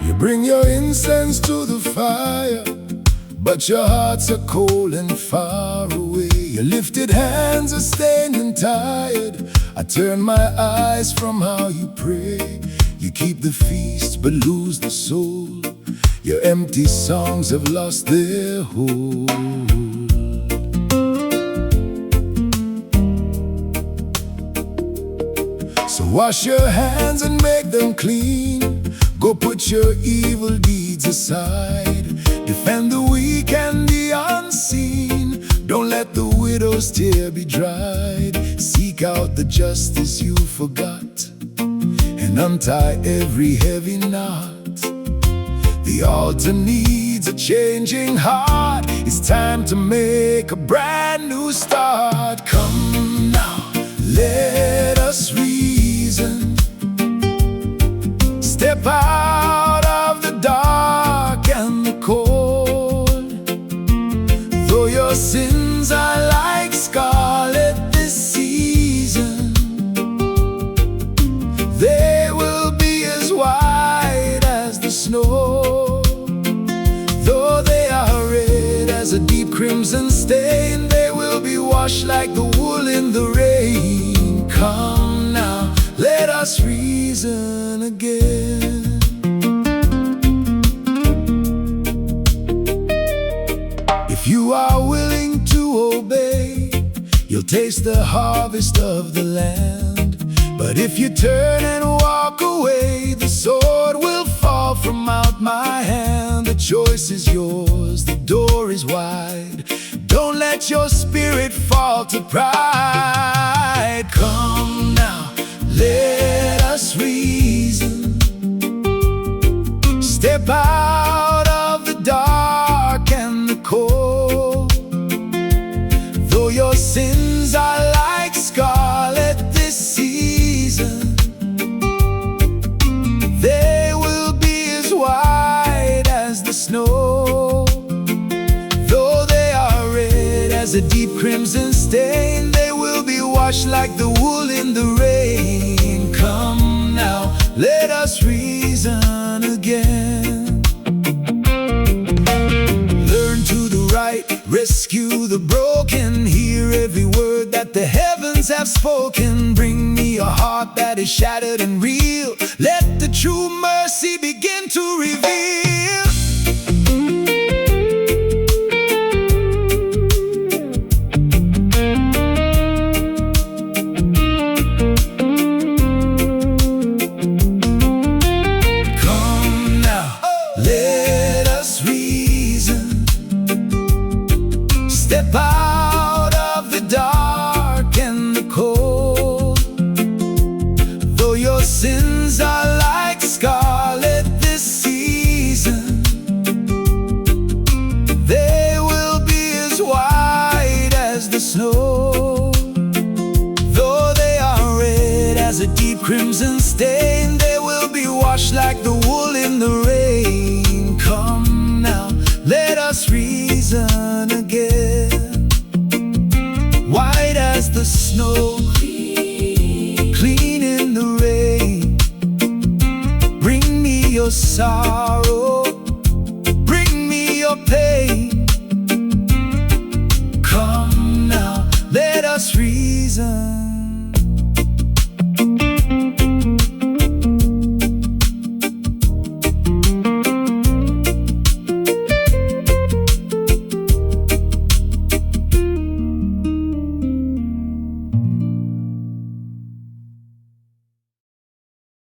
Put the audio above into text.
You bring your incense to the fire, but your hearts are cold and far away. Your lifted hands are stained and tired. I turn my eyes from how you pray. You keep the feast but lose the soul. Your empty songs have lost their hold. So wash your hands and make them clean. Go put your evil deeds aside. Defend the weak and the unseen. Don't let the widow's tear be dried. Seek out the justice you forgot, and untie every heavy knot. The altar needs a changing heart. It's time to make a brand new start. Come now, let us reason. Step out of the dark and the cold. Though your sins are like scarlet this season, they will be as white as the snow. Though they are red as a deep crimson stain, they will be washed like the wool in the rain. Come now, let us reason again. If you are willing to obey, you'll taste the harvest of the land. But if you turn and walk away, the sword will fall from out my hand. The choice is yours, the door is wide. Don't let your spirit fall to pride. Come now, let us reason. Step out of the dark and the cold. Though your sins are like scarlet this season, they will be as white as the snow. Though they are red as a deep crimson stain, they will be washed like the wool in the rain. Come now, let us reason again. Learn to the right, rescue the broken. Hear every word that the heavens have spoken. Bring me a heart that is shattered and real. Let the true mercy begin to reveal. Step out of the dark and the cold. Though your sins are like scarlet this season, they will be as white as the snow. Though they are red as a deep crimson stain, they will be washed like the wool in the rain. Come now, let us reason again. White as the snow, clean in the rain. Bring me your sorrow, bring me your pain. Come now, let us reason.